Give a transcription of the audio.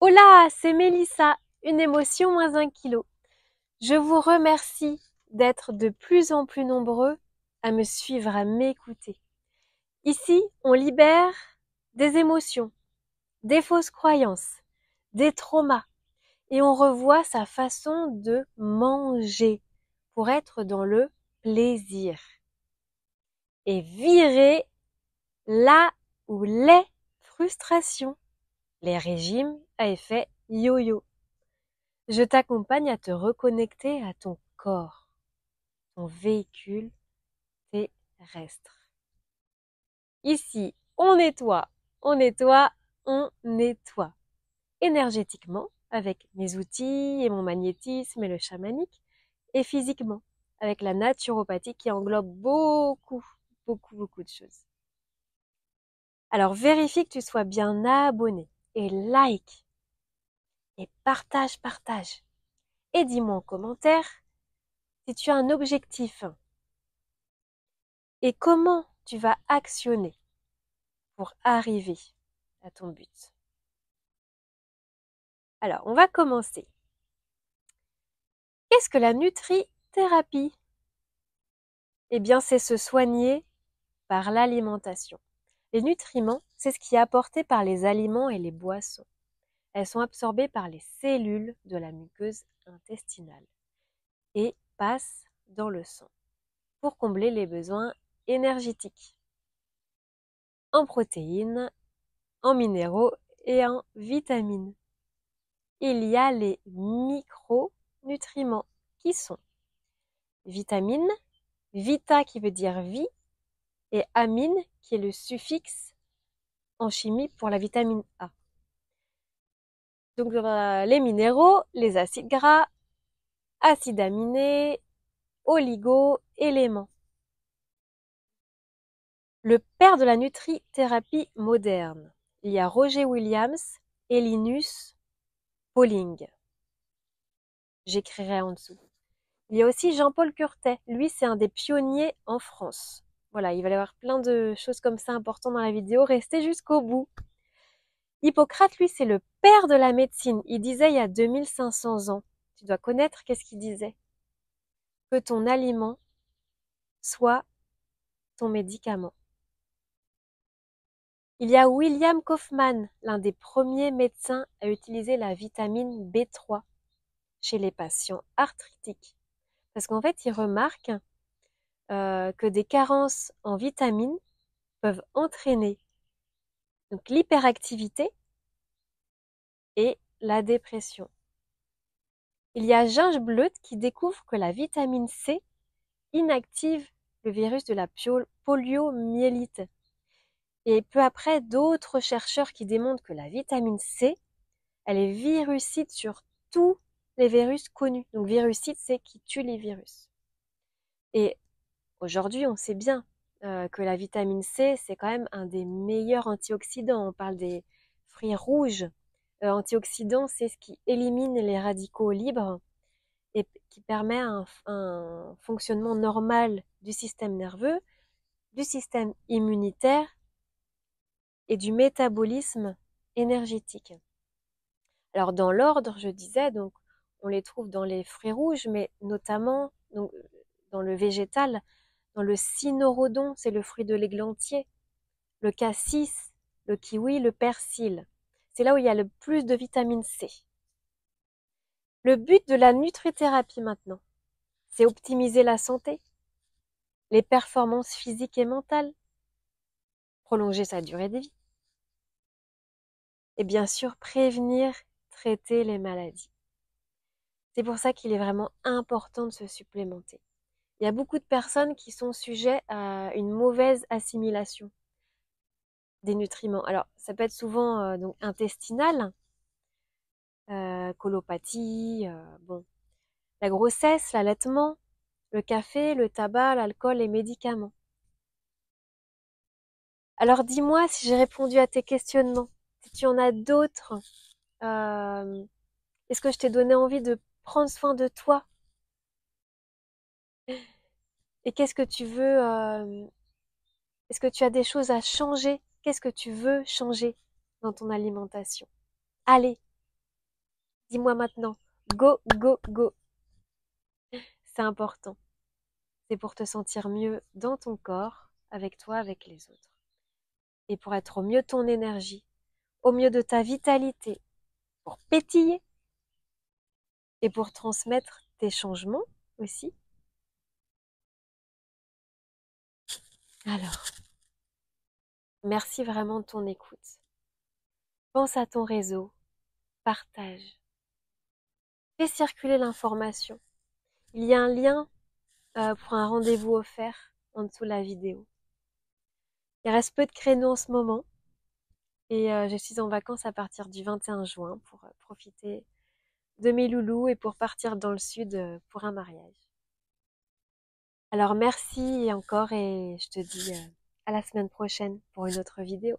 Hola, c'est Mélissa, une émotion moins 1 kilo. Je vous remercie d'être de plus en plus nombreux à me suivre, à m'écouter. Ici, on libère des émotions, des fausses croyances, des traumas, et on revoit sa façon de manger pour être dans le plaisir et virer là où les frustrations, les régimes à effet yo-yo. Je t'accompagne à te reconnecter à ton corps, ton véhicule terrestre. Ici, on nettoie, on nettoie, on nettoie. Énergétiquement, avec mes outils et mon magnétisme et le chamanique, et physiquement, avec la naturopathie qui englobe beaucoup de choses. Alors vérifie que tu sois bien abonné et like et partage. Et dis-moi en commentaire si tu as un objectif et comment tu vas actionner pour arriver à ton but. Alors, on va commencer. Qu'est-ce que la nutrithérapie? Eh bien, c'est se soigner par l'alimentation. Les nutriments, c'est ce qui est apporté par les aliments et les boissons. Elles sont absorbées par les cellules de la muqueuse intestinale et passent dans le sang pour combler les besoins énergétiques en protéines, en minéraux et en vitamines. Il y a les micronutriments qui sont vitamines, vita qui veut dire vie et amine qui est le suffixe en chimie pour la vitamine A. Donc les minéraux, les acides gras, acides aminés, oligo-éléments. Le père de la nutrithérapie moderne, il y a Roger Williams et Linus Pauling. J'écrirai en dessous. Il y a aussi Jean-Paul Curtet. Lui, c'est un des pionniers en France. Voilà, il va y avoir plein de choses comme ça importantes dans la vidéo. Restez jusqu'au bout. Hippocrate, lui, c'est le père de la médecine. Il disait il y a 2500 ans, tu dois connaître qu'est-ce qu'il disait, que ton aliment soit ton médicament. Il y a William Kaufmann, l'un des premiers médecins à utiliser la vitamine B3 chez les patients arthritiques. Parce qu'en fait, il remarque que des carences en vitamines peuvent entraîner donc l'hyperactivité et la dépression. Il y a Ginge-Bleut qui découvre que la vitamine C inactive le virus de la poliomyélite. Et peu après, d'autres chercheurs qui démontrent que la vitamine C, elle est virucide sur tous les virus connus. Donc virucide, c'est qui tue les virus. Et aujourd'hui, on sait bien que la vitamine C, c'est quand même un des meilleurs antioxydants. On parle des fruits rouges. Antioxydant, c'est ce qui élimine les radicaux libres et qui permet un fonctionnement normal du système nerveux, du système immunitaire et du métabolisme énergétique. Alors dans l'ordre, je disais, donc on les trouve dans les fruits rouges, mais notamment donc, dans le végétal, dans le cynorrhodon, c'est le fruit de l'églantier, le cassis, le kiwi, le persil. C'est là où il y a le plus de vitamine C. Le but de la nutrithérapie maintenant, c'est optimiser la santé, les performances physiques et mentales, prolonger sa durée de vie et bien sûr prévenir, traiter les maladies. C'est pour ça qu'il est vraiment important de se supplémenter. Il y a beaucoup de personnes qui sont sujets à une mauvaise assimilation des nutriments. Alors, ça peut être souvent donc intestinal, colopathie, bon, la grossesse, l'allaitement, le café, le tabac, l'alcool, les médicaments. Alors dis-moi si j'ai répondu à tes questionnements, si tu en as d'autres. Est-ce que je t'ai donné envie de prendre soin de toi? Et qu'est-ce que tu veux est-ce que tu as des choses à changer? Qu'est-ce que tu veux changer dans ton alimentation? Allez, Dis-moi maintenant. Go, go, go. C'est important. C'est pour te sentir mieux dans ton corps, avec toi, avec les autres. Et pour être au mieux de ton énergie, au mieux de ta vitalité, pour pétiller et pour transmettre tes changements aussi. Alors, merci vraiment de ton écoute. Pense à ton réseau, partage, fais circuler l'information. Il y a un lien pour un rendez-vous offert en dessous de la vidéo. Il reste peu de créneaux en ce moment et je suis en vacances à partir du 21 juin pour profiter de mes loulous et pour partir dans le sud pour un mariage. Alors merci encore et je te dis à la semaine prochaine pour une autre vidéo.